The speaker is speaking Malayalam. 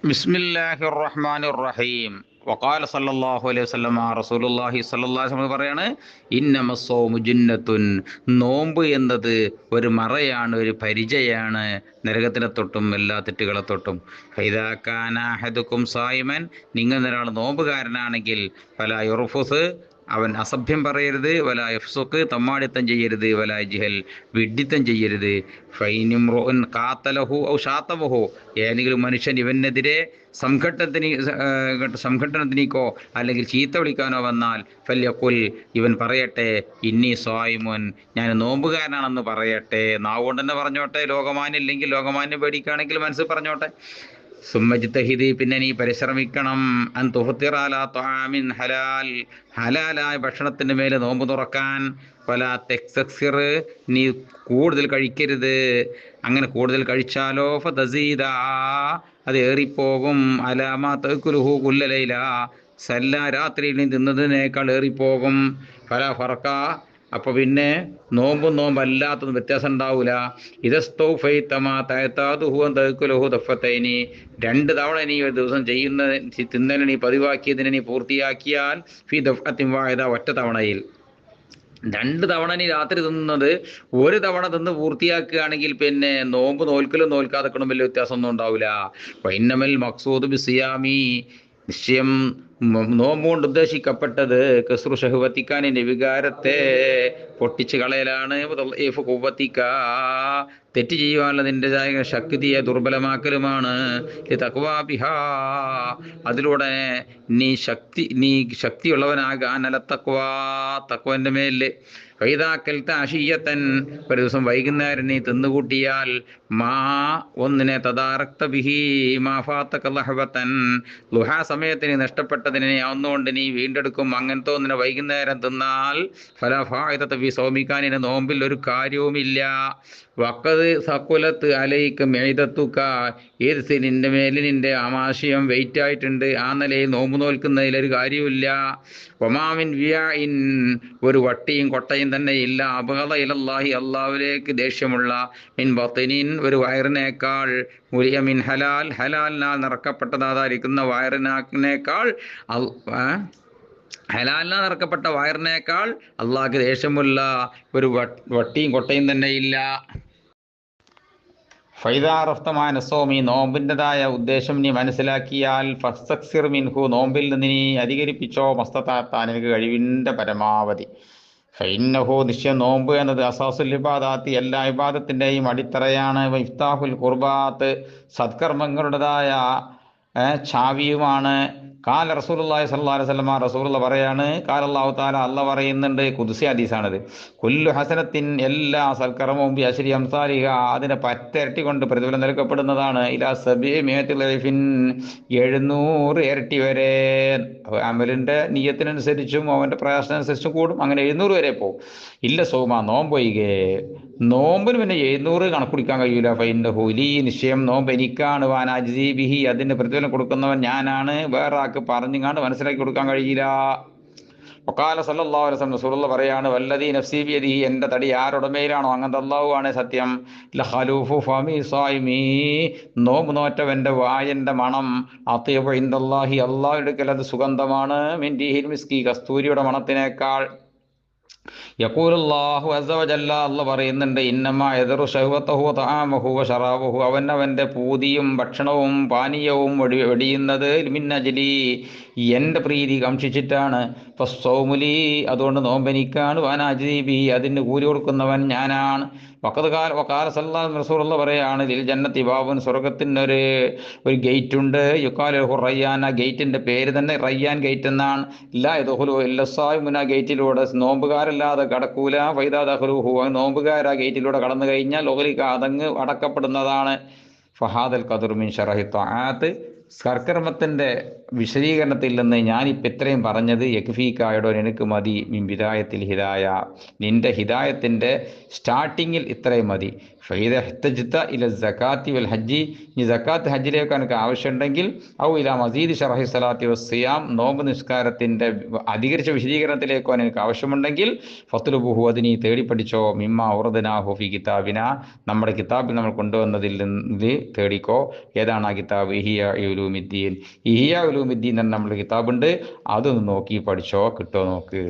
ബിസ്മില്ലാഹിർ റഹ്മാനിർ റഹീം. വഖാല സല്ലല്ലാഹു അലൈഹി വസല്ലമ റസൂലുള്ളാഹി സ്വല്ലല്ലാഹു അലൈഹി വസല്ലം പറയാണ്, ഇന്നമസ്സൗമു ജിന്നത്തുൻ, നോമ്പ് എന്നത് ഒരു മറയാണ്, ഒരു പരിചയാണ് നരകത്തിനെ തൊട്ടും എല്ലാ തെറ്റുകളെ തൊട്ടും. ഫൈദാ കാന അഹദുക്കും സായിമൻ, നിങ്ങൾ ഒരാൾ നോമ്പുകാരനാണെങ്കിൽ ഫലാ യുർഫുസ്, അവൻ അസഭ്യം പറയരുത്, വലാ യഫ്സുക്ക്, തമ്മാടിത്തം ചെയ്യരുത്, വലാ ജിഹൽ, വിഡ്ഢിത്തം ചെയ്യരുത്. ഫൈനിമ്രുൻ ഖാത്തലഹു ഔ ഷാത്തമഹു, ഏതെങ്കിലും മനുഷ്യൻ ഇവനെതിരെ സംഘട്ടനത്തിനേക്കോ അല്ലെങ്കിൽ ചീത്ത വിളിക്കാനോ വന്നാൽ ഫല്യഖുൽ, ഇവൻ പറയട്ടെ, ഇന്നി സ്വായിമുൻ, ഞാൻ നോമ്പുകാരനാണെന്ന് പറയട്ടെ. നാവ് കൊണ്ട് തന്നെ പറഞ്ഞോട്ടെ, ലോകമാന്യം ഇല്ലെങ്കിൽ ലോകമാന്യം പേടിക്കുകയാണെങ്കിൽ മനസ്സിൽ പറഞ്ഞോട്ടെ. സുമ്മജിത്തഹിദ്, പിന്നെ നീ പരിശ്രമിക്കണം, അൻ തുഫ്തിറാല ത്വാമിൻ ഹലാൽ, ഹലാലായ ഭക്ഷണത്തിൻ്റെ മേലെ നോമ്പ് തുറക്കാൻ. പല തെക്സിർ, നീ കൂടുതൽ കഴിക്കരുത്. അങ്ങനെ കൂടുതൽ കഴിച്ചാലോ ഫതസീദ, അത് ഏറിപ്പോകും. അലാമ തഅ്കുലുഹു കുല്ലലൈല, രാത്രിയിൽ നീ തിന്നതിനേക്കാൾ ഏറിപ്പോകും. ഫല ഫർക്ക, അപ്പോൾ പിന്നെ നോമ്പും നോമ്പല്ലാത്തതും വ്യത്യാസം ഉണ്ടാവില്ല. ഇതസ്തൗഫൈത്തമാതഅതുഹു രണ്ട് തവണ നീ ഒരു ദിവസം തിന്നലിനെ നീ പതിവാക്കിയതിനെ നീ പൂർത്തിയാക്കിയാൽ ഫി ദഫ്അത്തിൻ വാഹിദ, ഒറ്റ തവണയിൽ. രണ്ട് തവണ നീ രാത്രി തിന്നുന്നത് ഒരു തവണ തിന്ന് പൂർത്തിയാക്കുകയാണെങ്കിൽ പിന്നെ നോമ്പ് നോൽക്കലും നോൽക്കാതെക്കണം വലിയ വ്യത്യാസമൊന്നും ഉണ്ടാവില്ല. വൈന്നമൽ മഖ്സൂദ് ബിസിയാമി, നിശ്ചയം നോമ്പ് കൊണ്ട് ഉദ്ദേശിക്കപ്പെട്ടത് കസ്റു ഷഹ്വത്തിക്കാനിന്റെ വികാരത്തെ പൊട്ടിച്ച് കളയലാണ്. കുവ്വത്തിക്ക, തെറ്റ് ചെയ്യുവാനുള്ള നിന്റേതായ ശക്തിയെ ദുർബലമാക്കലുമാണ്. തഖ്വാബിഹാ, അതിലൂടെ നീ ശക്തിയുള്ളവനാകാനല തഖ്വാ, തഖ്വന്റെ മേല്. വൈദാക്കൽത്ത അശിയത്തൻ, ഒരു ദിവസം വൈകുന്നേരം നീ തിന്നുകൂട്ടിയാൽ, മാ ഒന്നിനെ തദാറക്ത ബിഹി മാ ഫാത്തക ലഹ്വതൻ, ലുഹാ സമയത്തിന് നഷ്ടപ്പെട്ടതിനെ ഒന്നുകൊണ്ട് നീ വീണ്ടെടുക്കും. അങ്ങനത്തെ ഒന്നിനെ വൈകുന്നേരം തിന്നാൽ ഫലാ ഫായിദത ഫീ സൗമിക്കാനിന്, നോമ്പിൽ ഒരു കാര്യവുമില്ല. വഖദ് സഖുലത്ത് അലൈക മെയ്തത്തുക, ഏത് നിന്റെ മേലിൽ നിന്റെ ആമാശയം വെയിറ്റ് ആയിട്ടുണ്ട്, ആ നിലയിൽ നോമ്പ് നോൽക്കുന്നതിലൊരു കാര്യമില്ല. ഒമാമിൻ വിയാഇൻ, ഒരു വട്ടിയും കൊട്ടയും തന്നെ ഇല്ല. അബ്ഗള ഇലല്ലാഹി, അള്ളാഹുവിലേക്ക് ദേഷ്യമുള്ള, മിൻ ബത്നിൻ, ഒരു വയറിനേക്കാൾ, മുലിയ മിൻ ഹലാൽ, ഹലാലിനാൽ നിറക്കപ്പെട്ടതായിരിക്കുന്ന വയറിനേക്കാൾ, ഹലാലിനാൽ നിറക്കപ്പെട്ട വയറിനേക്കാൾ അള്ളാഹ്ക്ക് ദേഷ്യമുള്ള ഒരു വട്ടിയും കൊട്ടയും തന്നെ ഇല്ല. ഫൈദാറഫ്തമായ സോമി, നോമ്പിൻ്റെതായ ഉദ്ദേശം നീ മനസ്സിലാക്കിയാൽ, ഫസ്തക്സിർ മിൻഹു, നോമ്പിൽ നിന്ന് നീ അധികരിപ്പിച്ചോ, മസ്തത്താത്ത, നിനക്ക് കഴിവിൻ്റെ പരമാവധി. ഫൈന്നഹു, നിശ്ചയം നോമ്പ് എന്നത് അസാസുൽ ഇബാദാത്തി, എല്ലാ ഇബാദത്തിൻ്റെയും അടിത്തറയാണ്. ഇഫ്താഹുൽ ഖുർബാത്ത്, സത്കർമ്മങ്ങളുടേതായ ചാവിയുമാണ്. കാല റസൂലുള്ളാഹി സ്വല്ലല്ലാഹു അലൈഹി വസല്ലം, റസൂലുള്ള പറയാണ്, കാല അല്ലാഹു തആല, അല്ല പറയുന്നുണ്ട്, ഖുദ്സി ഹദീസാണിത്, കുല്ലു ഹസനത്തിൻ, എല്ലാ സൽക്കർമ്മവും ബി അശ്രി അംസാലിഹ, അതിനെ പത്തിരട്ടി കൊണ്ട് പ്രതിഫലം നൽകപ്പെടുന്നതാണ്. ഇലാ സബീഇ മിഅത്തി ലൈഫിൻ, 700 ഇരട്ടി വരെ. അമലിൻ്റെ നിയ്യത്തിനനുസരിച്ചും അവൻ്റെ പ്രയാസത്തിനനുസരിച്ചും കൂടും. അങ്ങനെ 700 വരെ പോകും. ഇല്ല സൗമ, നോമ്പൊയ്കെ, നോമ്പിന് പിന്നെ 700 കണക്കുടിക്കാൻ കഴിയൂല. ഫൈന്നഹു ലീ, നിശ്ചയം നോമ്പ് എനിക്കാണ്. വാനഅജ്സി ബിഹി, അതിൻ്റെ പ്രതിഫലം കൊടുക്കുന്നവൻ ഞാനാണ്. വേറെ ആൾക്ക് പറഞ്ഞുങ്ങാണ്ട് മനസ്സിലാക്കി കൊടുക്കാൻ കഴിയില്ല. വഖാല സല്ലല്ലാഹു അലൈഹി വസല്ലം, റസൂലുള്ളാഹി പറയാണ്, വല്ലദീ നഫ്സി ബിയദിഹി, എൻ്റെ തടി ആരുടമയിലാണോ അങ്ങനത്തെ അല്ലാഹു ആണ് സത്യം, ലഖലൂഫു ഫമി സായിമി, നോമ്പ് നോറ്റവൻ്റെ വായൻ്റെ മണം, അത്യബു ഇൻദല്ലാഹി, അല്ലാഹുവിന്റെ അടുക്കൽ അത് സുഗന്ധമാണ്, മിൻ റീഹിൽ മിസ്കി, കസ്തൂരിയുടെ മണത്തിനേക്കാൾ. യഖൂലുല്ലാഹു അസ്സ വജല്ല, അല്ലാഹു പറയുന്നുണ്ട്, ഇന്നമാ യദറു ശഹ്വതഹു തആമഹു വശറാബഹു, അവൻ്റെ പൂതിയും ഭക്ഷണവും പാനീയവും വെടിയുന്നത് മിൻ അജ്ലി, എൻ്റെ പ്രീതി കാംക്ഷിച്ചിട്ടാണ്. ഫസ്സൗമുലി, അതുകൊണ്ട് നോമ്പെനിക്കാണ്. വാന അജ്ദീബി, അതിന് കൂലി കൊടുക്കുന്നവൻ ഞാനാണ്. വഖാല സല്ലല്ലാഹു അലൈഹി റസൂലുള്ളാഹി പറയാണ്, ലിൽ ജന്നത്തി ബാബുൻ, സ്വർഗത്തിനൊരു ഗേറ്റ് ഉണ്ട്. യുഖാലു റയ്യാൻ, ആ ഗേറ്റിൻ്റെ പേര് തന്നെ റയ്യാൻ ഗേറ്റ് എന്നാണ്. ലാ യദ്ഖുലു ഇല്ല സ്വായിമുൻ, ആ ഗേറ്റിലൂടെ നോമ്പുകാരല്ലാതെ കടക്കൂല. ഫൈദാ ദഖലുഹു, നോമ്പുകാർ ആ ഗേറ്റിലൂടെ കടന്നു കഴിഞ്ഞാൽ ഉഗ്ലിക, അതങ്ങ് അടക്കപ്പെടുന്നതാണ്. ഫഹാദൽ ഖദറു മിൻ ശറഹി ത്വആത്ത്, സൽക്കർമ്മത്തിൻ്റെ വിശദീകരണത്തിൽ നിന്ന് ഞാനിപ്പോൾ ഇത്രയും പറഞ്ഞത് യക്ഫീക്കായോടോ, എനിക്ക് മതി. മിൻ ബിദായത്തിൽ ഹിദായ, നിന്റെ ഹിദായത്തിൻ്റെ സ്റ്റാർട്ടിങ്ങിൽ ഇത്രയും മതി. ഫൈദ ഹത്തജിത്ത ഇല സക്കാത്തി വൽ ഹജ്ജി, ഈ സക്കാത്ത് ഹജ്ജിലേക്ക് എനിക്ക് ആവശ്യമുണ്ടെങ്കിൽ ഔ ഇല മസീദ് ഷറഹി സലാത്തി വസ്സിയാം, നോമ്പ് നിസ്കാരത്തിൻ്റെ അധികരിച്ച വിശദീകരണത്തിലേക്കോ എനിക്ക് ആവശ്യമുണ്ടെങ്കിൽ ഫത്തുലുബുഹു, അതിനി തേടി പഠിച്ചോ, മിമ്മ ഉറദനാഹു ഫി കിതാബിന, നമ്മുടെ കിതാബിൽ നമ്മൾ കൊണ്ടുവന്നതിൽ നിന്ന് തേടിക്കോ. ഏതാണ് ആ കിതാബ്? ഇഹിയ ഉലൂമിദ്ദീൻ. ഇഹിയ ഉലൂമിദ്ദീൻ എന്ന നമ്മുടെ കിതാബുണ്ട്, അതൊന്ന് നോക്കി പഠിച്ചോ, കിട്ടോ നോക്ക്.